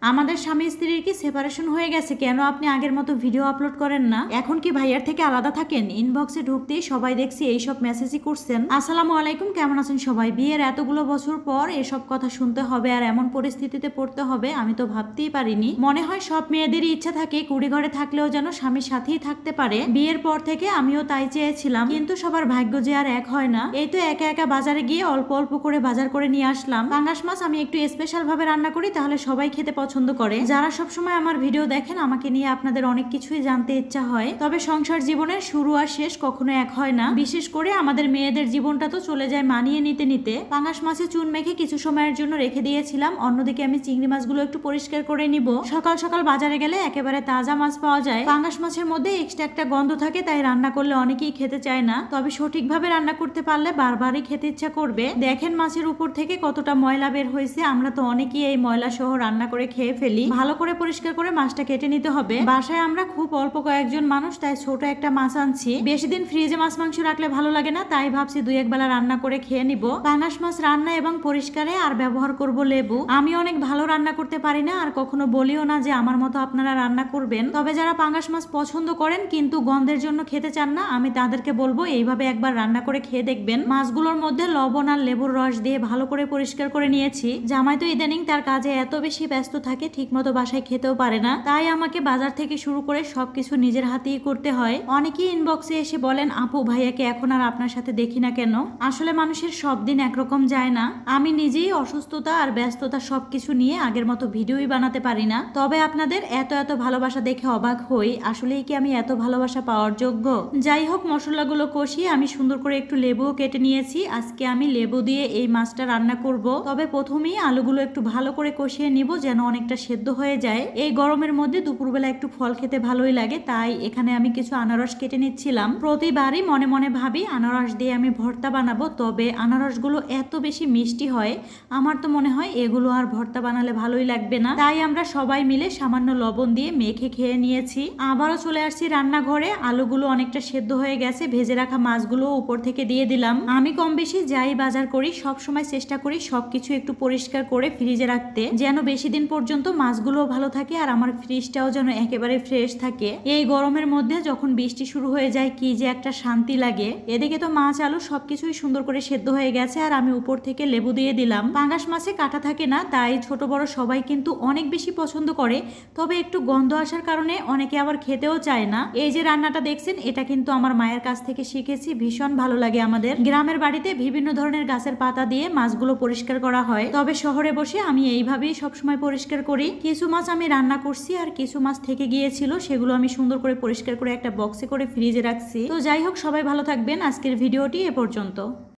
আমাদের স্বামী স্ত্রীর কি সেপারেশন হয়ে গেছে? কেন আপনি আগের মতো ভিডিও আপলোড করেন না? এখন কি ভাইয়ার থেকে আলাদা থাকেন? ইনবক্সে ঢুকতেই সবাই দেখছি এইসব মেসেজই করছেন। আসসালামু আলাইকুম, কেমন আছেন সবাই? বিয়ের এতগুলো বছর পর এসব কথা শুনতে হবে আর এমন পরিস্থিতিতে পড়তে হবে আমি তো ভাবতেই পারিনি। মনে হয় সব মেয়েদেরই ইচ্ছা থাকে কুড়ি ঘরে থাকলেও যেন স্বামীর সাথেই থাকতে পারে। বিয়ের পর থেকে আমিও তাই চেয়েছিলাম, কিন্তু সবার ভাগ্য যে আর এক হয় না। এই তো একা একা বাজারে গিয়ে অল্প অল্প করে বাজার করে নিয়ে আসলাম। পাঙ্গাস মাছ আমি একটু স্পেশাল ভাবে রান্না করি, তাহলে সবাই খেতে পছন্দ করে। যারা সবসময় আমার ভিডিও দেখেন, আমাকে নিয়ে আপনাদের অনেক কিছুই জানতে ইচ্ছা হয়। তবে সংসার জীবনের শুরু আর শেষ কখনো এক হয় না। বিশেষ করে আমাদের মেয়েদের জীবনটা তো চলে যায় মানিয়ে নিতে নিতে। পাঙ্গাস মাছে চুন মেখে কিছু সময়ের জন্য রেখে দিয়েছিলাম। অন্যদিকে আমি চিংড়ি মাছগুলো একটু পরিষ্কার করে নিব। সকাল সকাল বাজারে গেলে একেবারে তাজা মাছ পাওয়া যায়। পাঙ্গাস মাছের মধ্যে এক্সট্রা একটা গন্ধ থাকে, তাই রান্না করলে অনেকেই খেতে চায় না। তবে সঠিকভাবে রান্না করতে পারলে বারবারই খেতে ইচ্ছা করবে। দেখেন মাছের উপর থেকে কতটা ময়লা বের হয়েছে। আমরা তো অনেকেই এই ময়লা সহ রান্না করে খেয়ে ফেলি। ভালো করে পরিষ্কার করে মাছটা কেটে নিতে হবে। বাসায় আমরা খুব অল্প কয়েকজন মানুষ, তাই ছোট একটা মাছ আনছি। বেশি দিন ফ্রিজে মাছ মাংস রাখলে ভালো লাগে না, তাই ভাবছি দুই এক বেলা রান্না করে খেয়ে নিব। পাঙ্গাস মাছ রান্না এবং পরিষ্কারে আর ব্যবহার করব লেবু। আমি অনেক ভালো রান্না করতে পারি না, আর কখনো বলিও না যে আমার মতো আপনারা রান্না করবেন। তবে যারা পাঙ্গাস মাছ পছন্দ করেন কিন্তু গন্ধের জন্য খেতে চান না, আমি তাদেরকে বলবো এইভাবে একবার রান্না করে খেয়ে দেখবেন। মাছগুলোর মধ্যে লবণ আর লেবুর রস দিয়ে ভালো করে পরিষ্কার করে নিয়েছি। জামাই তো ইদানিং তার কাজে এত বেশি ব্যস্ত থাকে, ঠিক মতো বাসায় খেতেও পারে না, তাই আমাকে বাজার থেকে শুরু করে সবকিছু নিজের হাতেই করতে হয়। অনেকেই ইনবক্সে এসে বলেন, আপু ভাইয়াকে এখন আর আপনার সাথে দেখি না কেন? আসলে মানুষের সব দিন একরকম যায় না। আমি নিজেই অসুস্থতা আর ব্যস্ততা সবকিছু নিয়ে আগের মতো ভিডিওই বানাতে পারি না। তবে আপনাদের এত এত ভালোবাসা দেখে অবাক হই, আসলেই কি আমি এত ভালোবাসা পাওয়ার যোগ্য? যাই হোক, মশলাগুলো কষিয়ে আমি সুন্দর করে একটু লেবুও কেটে নিয়েছি। আজকে আমি লেবু দিয়ে এই মাছটা রান্না করব। তবে প্রথমেই আলুগুলো একটু ভালো করে কষিয়ে নিব, যেন অনেকটা সেদ্ধ হয়ে যায়। এই গরমের মধ্যে দুপুরবেলা একটু ফল খেতে ভালোই লাগে, তাই এখানে আমি কিছু আনারস কেটে নিচ্ছিলাম। প্রতিবারই মনে মনে ভাবি আনারস দিয়ে আমি ভর্তা বানাবো, তবে আনারসগুলো এত বেশি মিষ্টি হয়, আমার তো মনে হয় এগুলো আর ভর্তা বানালে ভালোই লাগবে না। তাই আমরা সবাই মিলে সামান্য লবণ দিয়ে মেখে খেয়ে নিয়েছি। আবারও চলে আসছি রান্নাঘরে। আলুগুলো অনেকটা সেদ্ধ হয়ে গেছে, ভেজে রাখা মাছগুলো উপর থেকে দিয়ে দিলাম। আমি কম বেশি যাই বাজার করি সব সময় চেষ্টা করি সবকিছু একটু পরিষ্কার করে ফ্রিজে রাখতে, যেন বেশি দিন পর্যন্ত মাছগুলো ভালো থাকে আর আমার ফ্রিজটাও যেন একেবারে ফ্রেশ থাকে। এই গরমের মধ্যে যখন বৃষ্টি শুরু হয়ে যায় কি যে একটা শান্তি লাগে। এদিকে তো মাছ আলু সবকিছুই সুন্দর করে সেদ্ধ হয়ে গেছে, আর আমি উপর থেকে লেবু দিয়ে দিলাম। পাঙ্গাস মাছে কাটা থাকে না, তাই ছোট বড় সবাই কিন্তু অনেক বেশি পছন্দ করে। তবে একটু গন্ধ আসার কারণে অনেকে আবার খেতেও চায় না। এই যে রান্নাটা দেখছেন, এটা কিন্তু আমার মায়ের কাছ থেকে শিখেছি। ভীষণ ভালো লাগে। আমাদের গ্রামের বাড়িতে বিভিন্ন ধরনের গাছের পাতা দিয়ে মাছগুলো পরিষ্কার করা হয়, তবে শহরে বসে আমি এইভাবেই সবসময় পরিষ্কার করি। কিছু মাছ আমি রান্না করছি, আর কিছু মাছ থেকে গিয়েছিল, সেগুলো আমি সুন্দর করে পরিষ্কার করে একটা বক্সে করে ফ্রিজে রাখছি। তো যাই হোক, সবাই ভালো থাকবেন। আজকের ভিডিওটি এ পর্যন্ত।